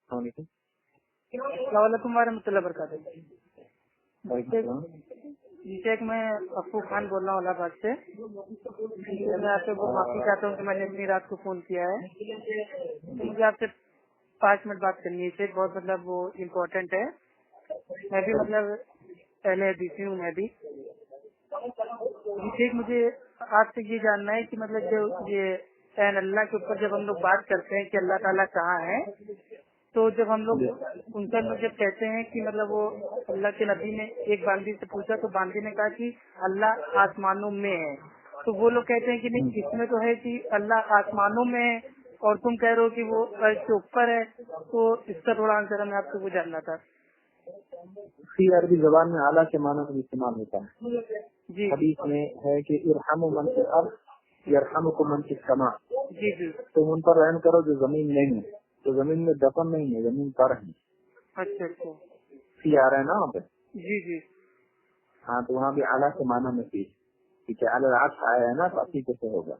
अस्सलाम वालेकुम वरहमतुल्लाहि वबरकातुहू। जी शेख, मैं अफू खान बोल रहा हूँ इलाहाबाद से। मैं आपसे बहुत माफी चाहता हूँ कि मैंने इतनी रात को फोन किया है। तो मुझे आपसे 5 मिनट बात करनी है शेख, बहुत मतलब वो इम्पोर्टेंट है। मैं भी मतलब पहले हदीसी हूँ मैं भी। जी शेख, मुझे आपसे ये जानना है कि मतलब जो ये ऐन अल्लाह के ऊपर जब हम लोग बात करते हैं कि अल्लाह ताला कहाँ है, तो जब हम लोग उनसे हम लोग जब कहते हैं कि मतलब वो अल्लाह के नबी ने एक बांदी से पूछा तो बांदी ने कहा कि अल्लाह आसमानों में है, तो वो लोग कहते हैं कि नहीं, इसमें तो है कि अल्लाह आसमानों में है और तुम कह रहे हो कि वो अर्श के ऊपर है। तो इसका थोड़ा आंसर हमें आपसे वो जानना था। अरबी जबान में आला के माना में इस्तेमाल होता है। जी हदीस में है कि इरहमु मन फिल अर्ज़ यरहमुकुम मन फिस समा। जी जी। तुम उन पर रहम करो जो जमीन नहीं है, तो जमीन में दफन नहीं है, जमीन पर है। अच्छा अच्छा। सी आ रहा है ना वहाँ पे? जी जी। हाँ, तो वहाँ भी आला के माना में सी, ठीक है। अल अर्श आया है ना, तो अच्छी कैसे होगा।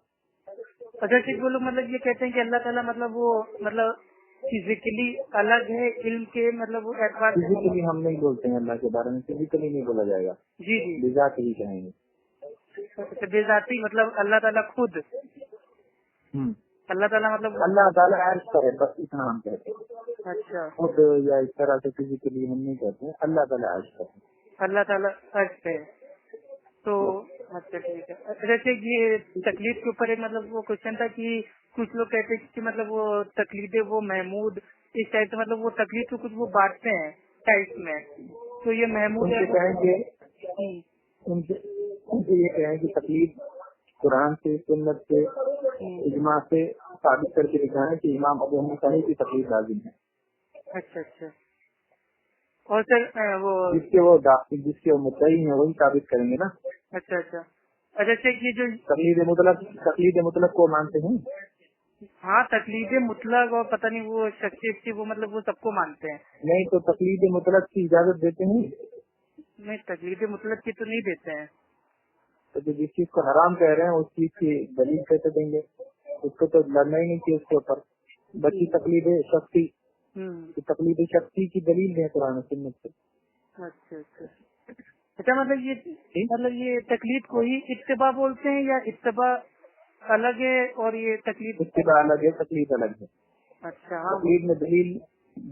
अच्छा ठीक, वो लोग मतलब ये कहते हैं कि अल्लाह ताला मतलब वो मतलब फिजिकली अलग है इल्म के मतलब वो एतबार से। फिजिकली हम नहीं बोलते हैं अल्लाह के बारे में, फिजिकली नहीं बोला जाएगा, जी जी। बिजात ही कहेंगे। अच्छा, बेजाती मतलब अल्लाह ताला खुद, अल्लाह ताला मतलब अल्लाह ताला अर्श पर है, बस इतना हम कहते हैं। अच्छा, खुद या इस तरह से फिजिकली हम नहीं कहते हैं, अल्लाह ताला अर्श पर है। अल्लाह ताला अर्श पे है। तो अच्छा ठीक है। अच्छा ठीक, ये तकलीफ के ऊपर एक मतलब वो क्वेश्चन था कि कुछ लोग कहते हैं कि मतलब वो तकलीदे वो महमूद इस टाइप से मतलब वो तकलीफ को कुछ वो बांटते हैं टाइप में, तो ये महमूद है। उनसे कहेंगे उनसे ये कहें कि तकलीफ कुरान से, सुन्नत से, इजमा से साबित करके दिखाएं कि इमाम अबू हनीफा की तकलीफ लाजिम है। अच्छा अच्छा। और सर वो जिसके वो मुद्दई है वही साबित करेंगे ना। अच्छा अच्छा। अच्छा ठीक, ये जो तकलीद मुतलक को मानते हैं। हाँ तकलीद मुतलक और पता नहीं वो शख्सियत की वो मतलब वो सबको मानते हैं। नहीं तो तकलीद मुतलक की इजाजत देते हैं। नहीं, तकलीद मुतलक की तो नहीं देते हैं। तो जो जिस चीज को हराम कह रहे हैं उस चीज की दलील कैसे देंगे? उसको तो लड़ना ही नहीं चाहिए उसके ऊपर। बच्ची तकलीद शक्ति, तकलीद शक्ति की दलील है कुरान सुन्नत से। अच्छा अच्छा। अच्छा मतलब ये तकलीद को ही इत्तिबा बोलते हैं या इत्तिबा अलग है और ये तकलीद इत्तिबा अलग है, तकलीद अलग है। अच्छा हाँ तकलीद में दलील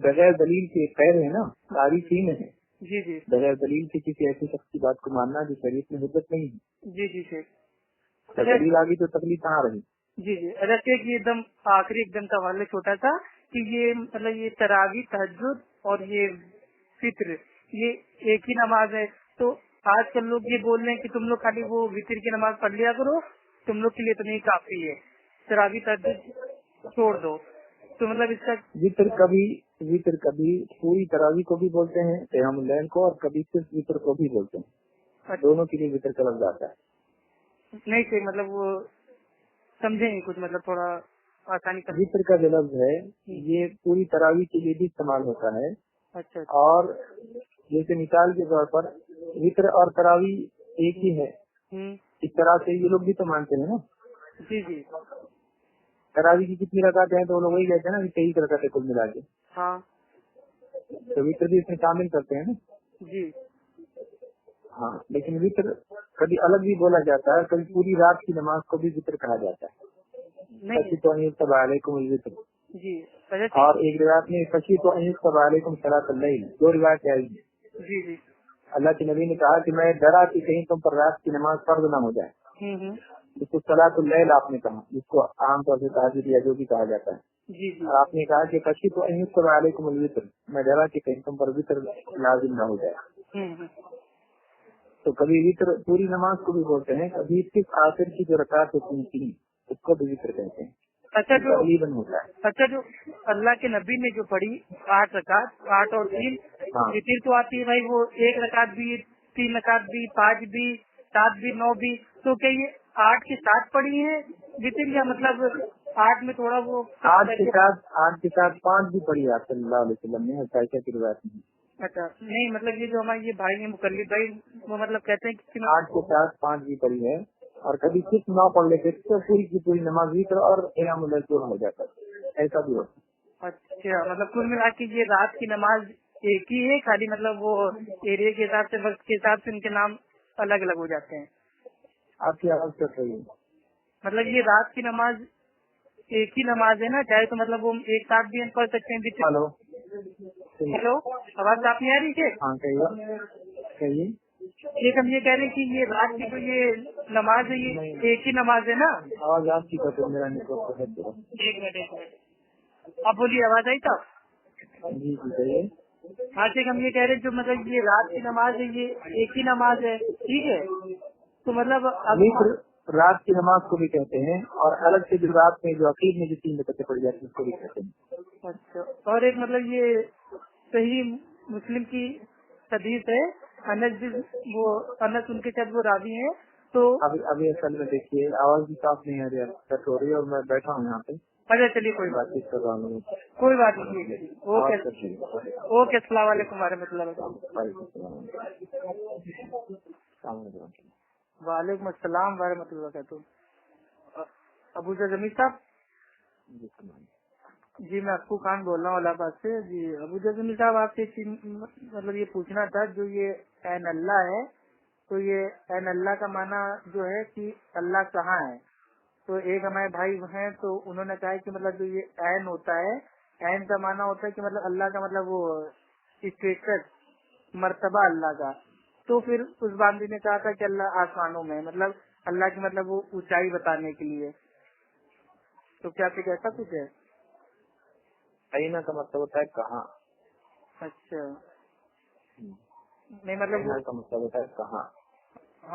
बगैर दलील के खैर है ना, तारीफीन है। जी जी बगैर दलील से किसी ऐसी शख्स की बात को मानना जो शरीयत में हुज्जत नहीं है। जी जी शेख। दलील आ गई तो तकलीद कहाँ रही? जी जी। अच्छा शेख, ये एकदम आखिरी एकदम सवाल है छोटा सा कि ये मतलब ये तरावी तहज्जुद और ये फित्र ये एक ही नमाज है, तो आजकल लोग ये बोल रहे हैं कि तुम लोग खाली वो वित्र की नमाज पढ़ लिया करो, तुम लोग के लिए तो नहीं काफी है, तरावी तहज्जुद छोड़ दो। तो मतलब इसका वित्र कभी पूरी तरावी को भी बोलते हैं, क़यामुल लैल को, और कभी सिर्फ वित्र को भी बोलते हैं। दोनों के लिए वित्र का लफ्ज़ आता है। नहीं सही, मतलब वो समझेंगे कुछ मतलब थोड़ा आसानी कर। वित्र का जो लफ्ज़ है ये पूरी तरावी के लिए भी इस्तेमाल होता है। अच्छा। और जैसे मिसाल के तौर पर वित्र और तरावी एक ही है, इस तरह से ये लोग भी तो मानते हैं ना। जी जी। तरावी की कितनी रकात है तो लोग वही कहते हैं ना कि 23 रकात है कुल मिला के। हाँ। तो वित्र भी इसमें शामिल करते हैं ना। जी हाँ, लेकिन वित्र कभी अलग भी बोला जाता है, कभी पूरी रात की नमाज को भी वित्र कहा जाता है। वित्र जी। और एक रिवायत में सलातुल लैल, 2 रिवायत है। जी जी। अल्लाह के नबी ने कहा कि मैं डरा कि कहीं तुम पर रात की नमाज फर्ज न हो जाए, जिसको सलातुल लैल आपने कहा, जिसको आमतौर से तहज्जुद या जो भी कहा जाता है। जी जी। और आपने कहा कि वित्र, मैं डरा कि कहीं तुम पर वित्र लाजिम न हो जाए। तो कभी वित्र पूरी नमाज को भी बोलते हैं, कभी सिर्फ आखिर की जो रकात होती है उसको भी वित्र कहते हैं। अच्छा जो तकरीबन होता है। अच्छा जो अल्लाह के नबी ने जो पढ़ी 8 रकात, 8 और 3 वित्र तो आती है भाई, वो 1 रकात भी, 3 रकात भी, 5 भी, 7 भी, 9 भी, तो क्या ये 8 के साथ पढ़ी है वित्र या मतलब 8 में थोड़ा वो 8 के साथ 5 भी पढ़ी आप सल्लल्लाहु अलैहि वसल्लम ने, ऐसा की रिवायत नहीं। अच्छा नहीं, मतलब ये जो हमारे ये भाई है मुकल्लिद भाई, वो मतलब कहते हैं कि 8 के साथ 5 भी पढ़ी है, और कभी सिर्फ 9 पढ़ लेते तो पूरी की पूरी नमाज वित्र और क़यामुल लैल पूरा हो जाता है, ऐसा भी होता है। अच्छा, मतलब कुल मिला के ये रात की नमाज एक ही है, खाली मतलब वो एरिया के हिसाब से, वक्त के हिसाब से उनके नाम अलग अलग हो जाते हैं। आपकी आवाज कट रही है। मतलब ये रात की नमाज एक ही नमाज है ना, चाहे तो मतलब वो एक साथ भी हम पढ़ सकते हैं। हेलो हेलो, आवाज आप नहीं आ रही है? हाँ कहिए। एक हम ये कह रहे हैं कि ये रात की जो ये नमाज है, ये एक ही नमाज है ना। आवाज आपकी कट रही, मेरा नेटवर्क है। एक मिनट आप बोलिए, आवाज आई तब? जी कहिए। हाँ ठीक, हम ये कह रहे हैं जो मतलब ये रात की नमाज है, ये एक ही नमाज है, ठीक है। तो मतलब अभी रात की नमाज को भी कहते हैं, और अलग से जो रात में जो अकीद में जो 3 रकातें पड़ जाती है उसको भी कहते हैं। अच्छा, और एक मतलब ये सही मुस्लिम की हदीस है, अनस वो अनस उनके साथ वो रावी है। तो अभी असल में देखिए आवाज भी साफ नहीं आ रही है, कट हो रही है, और मैं बैठा हूँ यहाँ पे। अच्छा चलिए, कोई बात बातचीत कर रहा हूँ। कोई बात नहीं। ओके, अस्सलाम वालेकुम वालेकुम अस्सलाम वरहमतुल्लाहि वबरकातुहू। अबू जमीर साहब जी, मैं आपको खान बोल रहा हूँ इलाहाबाद से। जी अबू जमीर साहब, आपसे एक चीज मतलब ये पूछना था, जो ये ऐन अल्लाह है, तो ये ऐन अल्लाह का माना जो है कि अल्लाह कहाँ है। तो एक हमारे भाई हैं, तो उन्होंने कहा है कि मतलब जो ये ऐन होता है, ऐन का माना होता है कि मतलब अल्लाह का मतलब वो स्टेटस, मर्तबा अल्लाह का। तो फिर उस बांदी ने कहा था कि अल्लाह आसमानों में, मतलब अल्लाह की मतलब वो ऊंचाई बताने के लिए। तो क्या फिर ऐसा कुछ है? आईना का मतलब होता है कहाँ। अच्छा, नहीं मतलब आईना का मतलब होता है कहाँ।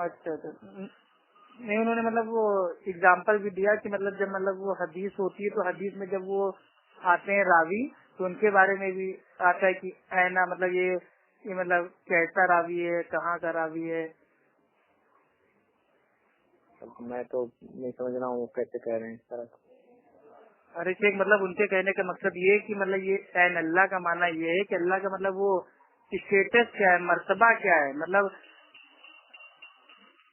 अच्छा, नहीं उन्होंने मतलब वो एग्जाम्पल भी दिया कि मतलब जब मतलब वो हदीस होती है, तो हदीस में जब वो आते हैं रावी, तो उनके बारे में भी आता है कि ऐना मतलब ये मतलब कैसा रावी है, कहाँ का रावी है। मैं तो नहीं समझ रहा हूँ वो कैसे कह रहे हैं इस तरह। अरे शेख, मतलब उनके कहने का मकसद ये है कि मतलब ये ऐन अल्लाह का माना ये है कि अल्लाह का मतलब वो स्टेटस क्या है, मर्तबा क्या है, मतलब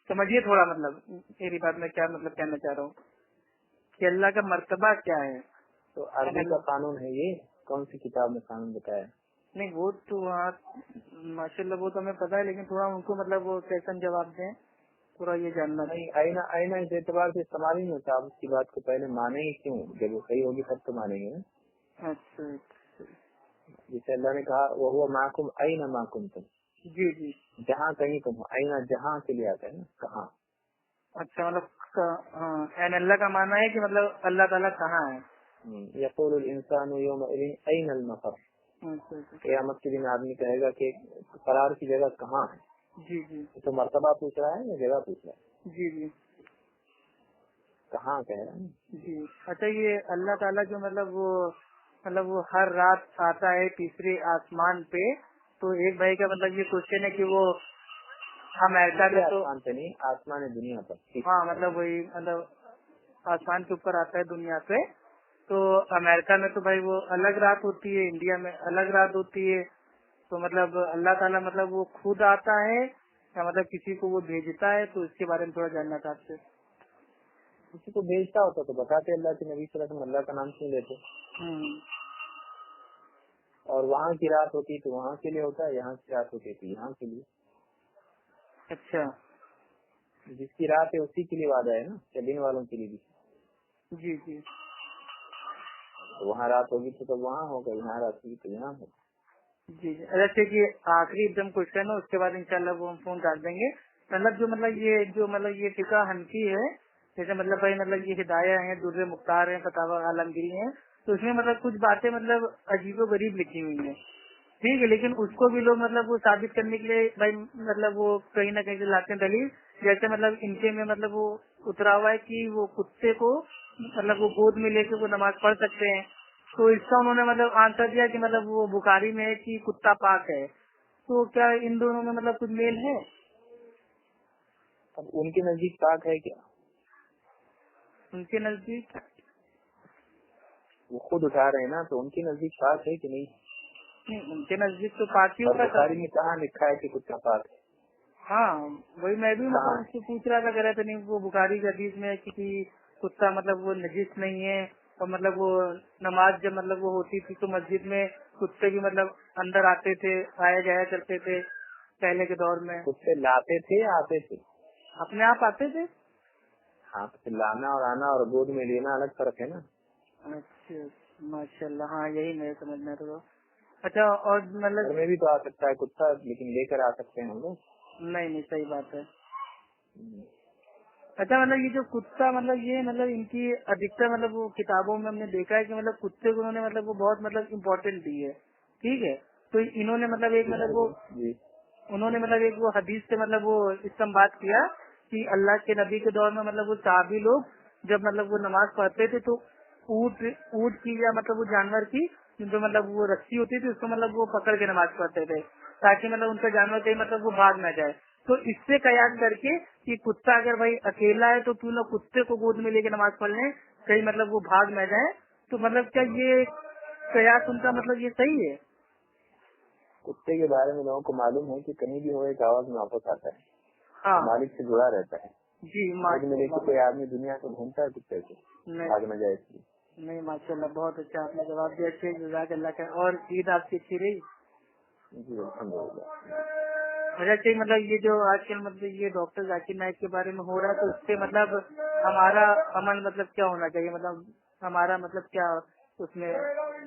समझिए थोड़ा, मतलब मेरी बात में क्या मतलब कहना चाह रहा हूँ कि अल्लाह का मर्तबा क्या है। तो अरबी का कानून है ये, कौन सी किताब में कानून बताया? नहीं वो तो वहाँ माशाल्लाह वो तो हमें पता है, लेकिन थोड़ा उनको मतलब वो क्वेश्चन जवाब दें, थोड़ा ये जानना नहीं। आईना आईना इस एतबार से इस्तेमाल ही नहीं होता। आप उसकी बात को पहले माने ही क्यों? जब वो सही होगी तब तो मानेंगे ना। अच्छा, जैसे अल्लाह ने कहा वो हुआ माकुम आईना माकुम तुम, जी जी, जहाँ कहीं तुम। आईना जहाँ के लिए आता है ना, कहाँ। अच्छा मतलब ऐन अल्लाह का माना है कि मतलब अल्लाह ताला कहाँ है। यक़ूलुल इंसानु यौमइज़िन अयनल मफ़र। क़यामत के दिन आदमी कहेगा कि करार की जगह कहाँ है। जी जी, तो मर्तबा पूछ रहा है या जगह पूछ रहा है? जी जी, कहाँ कह रहा है जी। अच्छा, ये अल्लाह ताला जो मतलब वो हर रात आता है तीसरे आसमान पे, तो एक भाई का मतलब ये क्वेश्चन है कि वो अमेरिका में तो आसमान पे नहीं, आसमान है दुनिया पर। हाँ मतलब वही मतलब आसमान के ऊपर आता है दुनिया पे। तो अमेरिका में तो भाई वो अलग रात होती है, इंडिया में अलग रात होती है। तो मतलब अल्लाह ताला मतलब वो खुद आता है या मतलब किसी को वो भेजता है, तो इसके बारे में थोड़ा जानना था आपसे। किसी को भेजता होता तो बताते अल्लाह के नबी सल्लल्लाहु अलैहि वसल्लम अल्लाह का नाम क्यों लेते। और वहाँ की रात होती तो वहाँ के लिए होता है, यहाँ की रात होती तो यहाँ के लिए। अच्छा, जिसकी रात है उसी के लिए वादा है ना, क्या दिन वालों के लिए भी। जी जी, तो वहाँ रात होगी तो तब वहाँ होगा, यहाँ रात होगी तो यहाँ होगा। जी जी। अच्छा, ये आखिरी एकदम क्वेश्चन है, उसके बाद इंशाल्लाह वो हम फोन कर देंगे। मतलब ये फिका हनफी है, जैसे मतलब भाई मतलब ये हिदाया है, दुर्रे मुख्तार है, फतावा आलमगिरी है, तो उसमें मतलब कुछ बातें मतलब अजीबो गरीब लिखी हुई है, ठीक है। लेकिन उसको भी लोग मतलब वो साबित करने के लिए भाई मतलब वो कहीं ना कहीं से लाते हैं दलील। जैसे मतलब इनके में मतलब वो उतरा हुआ है कि वो कुत्ते को मतलब वो गोद में लेके वो नमाज पढ़ सकते हैं। तो इसका उन्होंने मतलब आंसर दिया कि मतलब वो बुखारी में है कि कुत्ता पाक है। तो क्या इन दोनों में मतलब कुछ मेल है? अब उनके नजदीक पाक है क्या? उनके नजदीक वो खुद उठा रहे हैं ना, तो उनके नजदीक पाक है कि नहीं? उनके नजदीक तो पाक ही होगा। बुखारी में कहाँ लिखा है कि कुत्ता पाक है? हाँ वही मैं भी मतलब उससे पूछ रहा था, कह रहे थे नहीं वो बुखारी के हदीस में है कि कुत्ता मतलब वो नजिस नहीं है, اور مطلب وہ نماز جب مطلب وہ ہوتی تھی تو مسجد میں کتے بھی مطلب اندر آتے تھے، آیا جایا کرتے تھے پہلے کے دور میں. کتے لاتے تھے یا آتے تھے؟ اپنے آپ آتے تھے. ہاں تو لانا اور آنا اور گود میں لینا الگ فرق ہے نا. اچھا ماشاء اللہ، ہاں یہی میرے سمجھنا تھا. اچھا اور مطلب میں بھی تو آ سکتا ہے کتا، لیکن لے کر آ سکتے ہیں ہم لوگ. نہیں صحیح بات ہے. اچھا مطلب یہ جو کتا مطلب یہ مطلب ان کی ادھکتر مطلب وہ کتابوں میں ہم نے دیکھا ہے کہ مطلب کتے کو انہوں نے مطلب وہ بہت مطلب امپورٹینٹ دی ہے. ٹھیک ہے، تو انہوں نے مطلب ایک مطلب وہ انہوں نے مطلب ایک وہ حدیث سے مطلب وہ استنباط کیا کہ اللہ کے نبی کے دور میں مطلب وہ صحابی لوگ جب مطلب وہ نماز پڑھتے تھے تو اونٹ کی یا مطلب وہ جانور کی جو مطلب وہ رسی ہوتی تھی اس کو مطلب وہ پکڑ کے نماز پڑھتے تھے تاکہ مطلب ان کا جانور کہیں مطلب وہ بھاگ نہ جائے. تو اس سے قیاس کر کے کہ کتا اگر بھائی اکیلا ہے تو کیوں نہ کتے کو گود میں لے کے نماز پڑھ لیں کہیں مطلب وہ بھاگ نہ جائے. تو مطلب کیا یہ قیاس ان کا مطلب یہ صحیح ہے؟ کتے کے بارے میں لوگوں کو معلوم ہے کہ کہیں بھی ہو ایک آواز میں واپس آتا ہے. ہاں مالک سے جڑا رہتا ہے. جی میں لے کے کوئی آدمی دنیا کو گھومتا ہے کتے سے بھاگ نہ جائے اس لیے. نہیں ماشاء اللہ بہت اچھا آپ نے جواب دیا. اچھے جزاک اللہ کا. اور عید آپ کی اچھی رہی؟ جی الحمد للہ. اچھا مطلب یہ جو آج کل مطلب یہ ڈاکٹر ذاکر نائک کے بارے میں ہو رہا ہے تو اس سے مطلب ہمارا عمل مطلب کیا ہونا چاہیے، مطلب ہمارا مطلب کیا اس میں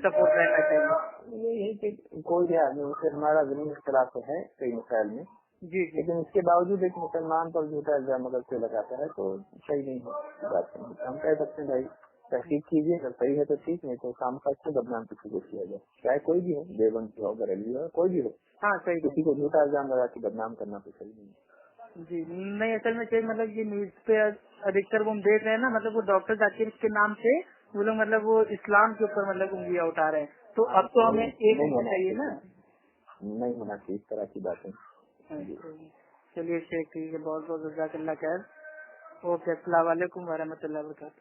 سپورٹ رہنا چاہیے؟ یہی کہ کوئی بھی آدمی اس سے ہمارا ضرور اختلاف ہے کئی مسائل میں. جی لیکن اس کے باوجود ایک مسلمان پر جھوٹا الزام اگر سے لگاتا ہے تو صحیح نہیں ہے. بات ہم کہہ سکتے ہیں بھائی تحقیق کیجیے، اگر صحیح ہے تو ٹھیک، نہیں تو کام خاص سے بدنام کسی کو کیا جائے، چاہے کوئی بھی ہو، دیوبند ہو، بریلوی ہو، کوئی بھی ہو. ہاں صحیح. کسی کو جھوٹا الزام لگا کے بدنام کرنا تو صحیح نہیں ہے. جی نہیں اصل میں مطلب یہ نیوز پہ ادھکتر وہ ہم دیکھ رہے ہیں نا مطلب وہ ڈاکٹر ذاکر کے نام سے وہ لوگ مطلب وہ اسلام کے اوپر مطلب انگلیاں اٹھا رہے ہیں. تو اب تو ہمیں ایک ہونا چاہیے نا. نہیں ہونا چاہیے اس طرح کی باتیں. چلیے شیخ ٹھیک ہے، بہت بہت جزاک اللہ خیر. اوکے السلام علیکم ورحمۃ اللہ وبرکاتہ.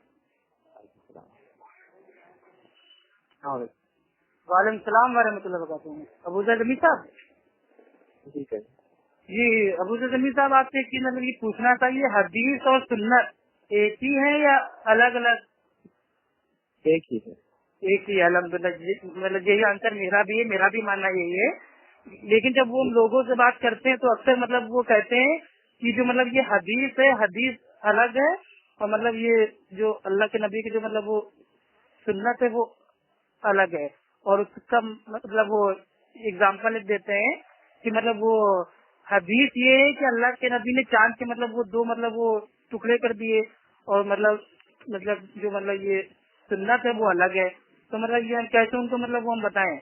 وعلیکم السلام ورحمۃ اللہ وبرکاتہ. ابو زمین صاحب. ٹھیک ہے جی ابو زمین صاحب آپ سے ایک چیز مطلب یہ پوچھنا تھا، یہ حدیث اور سنت ایک ہی ہے یا الگ الگ؟ ایک ہی ہے. ایک ہی. الحمد للہ مطلب یہی آنسر میرا بھی ہے، میرا بھی ماننا یہی ہے. لیکن جب وہ لوگوں سے بات کرتے ہیں تو اکثر مطلب وہ کہتے ہیں کہ جو مطلب یہ حدیث ہے حدیث الگ ہے اور مطلب یہ جو اللہ کے نبی کے جو مطلب وہ سنت ہے وہ الگ ہے. اور اس کا مطلب وہ اگزامپل دیتے ہیں کہ مطلب وہ حدیث یہ ہے کہ اللہ کے نبی نے چاند کے مطلب وہ دو مطلب وہ ٹکڑے کر دیے اور مطلب جو مطلب یہ سنت ہے وہ الگ ہے. تو مطلب یہ کیسے ان کو مطلب وہ ہم بتائیں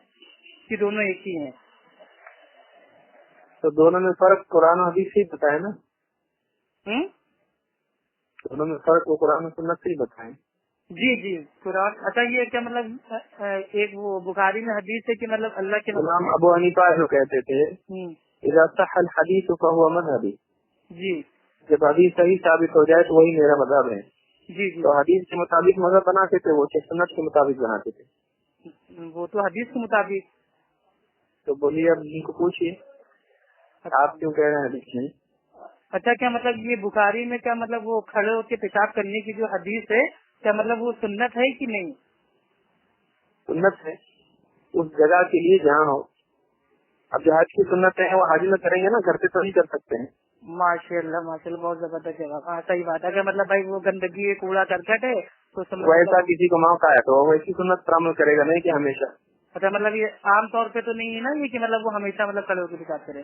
کہ دونوں ایک ہی ہیں؟ تو دونوں میں فرق قرآن و حدیث سے ہی بتائے نا. دونوں میں فرق وہ قرآن و سنت سے ہی بتائیں. جی جی قرآن. اچھا یہ کیا مطلب ایک وہ بخاری میں حدیث ہے کہ مطلب اللہ کے امام ابو حنیفہ جو کہتے تھے اذا صح الحدیث فهو مذهبی. جی جب حدیث صحیح ثابت ہو جائے تو وہی میرا مذہب ہے. جی جی. تو حدیث کے مطابق مذہب بناتے تھے وہ، سنت کے مطابق بناتے تھے. وہ تو حدیث کے مطابق. تو بولیے اب ان کو پوچھیے آپ کیوں کہہ رہے ہیں حدیث میں. اچھا کیا مطلب یہ بخاری میں کیا مطلب وہ کھڑے ہو کے پیشاب کرنے کی جو حدیث ہے کیا مطلب وہ سنت ہے کہ نہیں؟ سنت ہے اس جگہ کے لیے جہاں ہو. اب جو حج کی سنت ہے وہ حج میں کریں گے نا، گھر پہ تو نہیں کر سکتے ہیں. ماشاء اللہ ماشاء اللہ بہت زبردست جگہ. ہاں صحیح بات ہے. اگر مطلب بھائی وہ گندگی کوڑا کرکٹ ہے تو ویسا کسی کو موقع ہے تو وہ ویسی سنت پر عمل کرے گا، نہیں کہ ہمیشہ. اچھا مطلب یہ عام طور پہ تو نہیں ہے نا یہ کہ مطلب وہ ہمیشہ مطلب کھڑے ہو کے پیشاب کرے.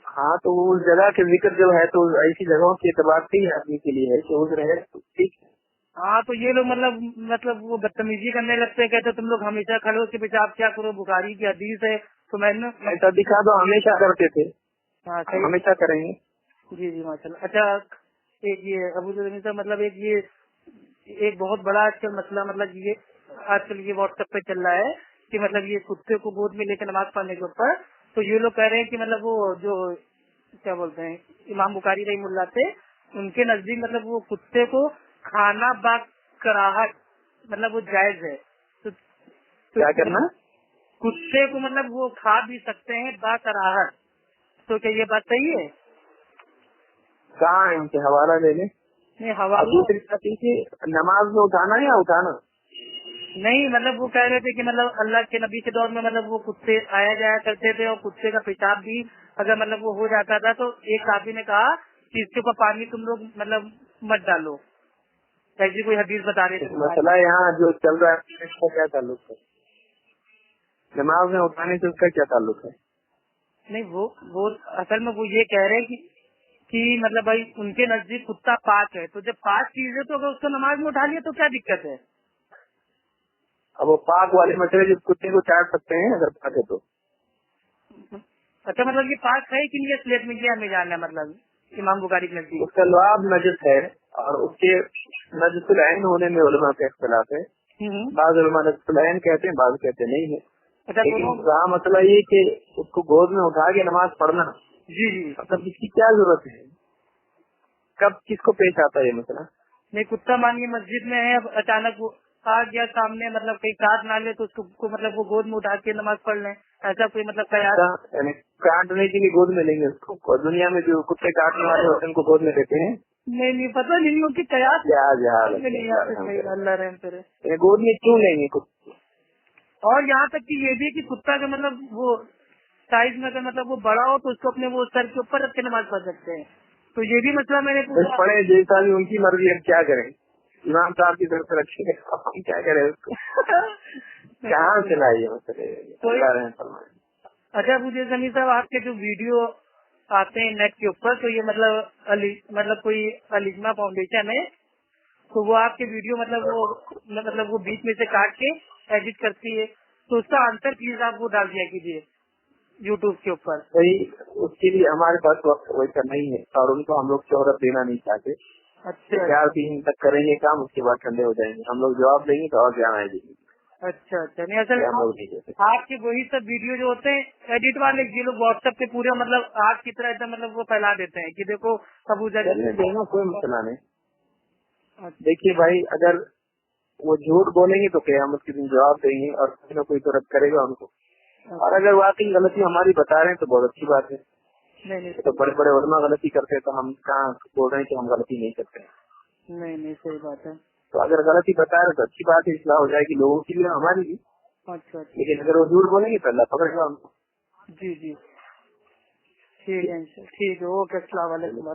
ہاں تو اس جگہ کے ذکر جو ہے تو ایسی جگہوں کے اعتبار سے ہی آدمی کے لیے ہے کہ عذر ہے تو ٹھیک ہے. ہاں تو یہ لوگ مطلب وہ بدتمیزی کرنے لگتے ہیں، کہتے تم لوگ ہمیشہ کھڑے ہو کے پیشاب کیا کرو، بخاری کی حدیث ہے. تو میں نے ایسا دکھا دو ہمیشہ کرتے تھے. ہاں ہمیشہ کریں گے. جی جی ماشاء اللہ. اچھا ایک یہ ابو زمین صاحب مطلب ایک بہت بڑا آج کل مسئلہ مطلب یہ آج کل یہ واٹس ایپ پہ چل رہا ہے کہ مطلب یہ کتے کو گود میں لے کے نماز پڑھنے کے اوپر تو یہ لوگ کہہ رہے ہیں کہ مطلب وہ جو کیا بولتے ہیں امام بخاری رحمہ اللہ تھے ان کے نزدیک مطلب وہ کتے کو کھانا با کراہٹ مطلب وہ جائز ہے. تو کیا کرنا؟ کتے کو مطلب وہ کھا بھی سکتے ہیں با کراہٹ. تو کیا یہ بات صحیح ہے؟ کہاں ہے ان کے حوالہ لے لیں. نہیں حوالہ دوسری بات نماز میں اٹھانا یا اٹھانا नहीं मतलब वो कह रहे थे कि मतलब अल्लाह के नबी के दौर में मतलब वो कुत्ते आया जाया करते थे और कुत्ते का पेशाब भी अगर मतलब वो हो जाता था तो एक साथी ने कहा कि इसके ऊपर पानी तुम लोग मतलब मत डालो, ऐसी कोई हदीस बता रहे थे। मसला यहाँ जो चल रहा है इसका क्या ताल्लुक है, नमाज में उठाने से उसका क्या ताल्लुक है? नहीं वो असल में वो ये कह रहे हैं कि मतलब भाई उनके नजदीक कुत्ता पाक है, तो जब पाक चीज है तो अगर उसको नमाज में उठा लिया तो क्या दिक्कत है? अब वो पाक वाले मसले जिस कुत्ते को चाट सकते हैं अगर पाक है तो। अच्छा मतलब ये पाक है कि नहीं स्लेट में ये हमें जानना है, मतलब इमाम बुखारी के नजदीक उसका लुआब नजस है और उसके नजसुल ऐन होने में उलमा का इख्तिलाफ है। बाद उलमा नजसुल ऐन कहते हैं, बाद कहते नहीं है। अच्छा लेकिन वहाँ मसला ये कि उसको गोद में उठा के नमाज पढ़ना, जी मतलब इसकी क्या जरूरत है, कब किसको पेश आता है ये मसला? नहीं कुत्ता मानिए मस्जिद में है, अब अचानक वो आ गया सामने, मतलब कहीं काट ना ले तो उसको मतलब वो गोद में उठा के नमाज पढ़ लें, ऐसा कोई मतलब कयास? यानी काटने के लिए गोद में लेंगे उसको, और दुनिया में जो कुत्ते काटने वाले होते हैं उनको गोद में लेते हैं? नहीं पता नहीं उनकी कयास अल्लाह रहम करे। गोद में क्यों लेंगे कुत्ते? और यहाँ तक कि ये भी कि कुत्ता का मतलब वो साइज में अगर मतलब वो बड़ा हो तो उसको अपने वो सर के ऊपर रख के नमाज पढ़ सकते हैं, तो ये भी मतलब मैंने पूछा। पढ़े जैसा भी उनकी मर्जी, हम क्या करें, इमाम साहब की तरफ से रखेंगे हम क्या करें उसको कहाँ से लाइए मसले। अच्छा मुझे जमीन साहब आपके जो वीडियो आते हैं नेट के ऊपर तो ये मतलब कोई अलिग्मा फाउंडेशन है तो वो आपके वीडियो मतलब वो बीच में से काट के एडिट करती है, तो उसका आंसर प्लीज आप वो डाल दिया कीजिए यूट्यूब के ऊपर। वही उसके लिए हमारे पास वक्त वैसा नहीं है और उनको हम लोग शोहरत देना नहीं चाहते। अच्छा 4-3 तक करेंगे काम, उसके बाद ठंडे हो जाएंगे, हम लोग जवाब देंगे तो और क्या आएगी। अच्छा नहीं असल आपके वही सब वीडियो जो होते हैं एडिट वाले ये लोग व्हाट्सएप पे पूरे मतलब आग की तरह एकदम मतलब वो फैला देते हैं कि देखो अबू देना कोई मसला नहीं। देखिए भाई अगर वो झूठ बोलेंगे तो क़यामत के दिन जवाब देंगे और कोई न कोई तो रद्द करेगा उनको, और अगर वाकई गलती हमारी बता रहे हैं तो बहुत अच्छी बात है। नहीं तो बड़े बड़े उलमा गलती करते हैं तो हम कहाँ बोल रहे हैं कि हम गलती नहीं करते हैं। नहीं सही बात है। तो अगर गलती बता रहे तो अच्छी बात है, इस्लाह हो जाएगी लोगों की भी हमारी भी। अच्छा लेकिन अगर वो झूठ बोलेंगे तो अल्लाह पकड़ेगा उनको। जी ठीक है ओके अस्सलाम वालेकुम।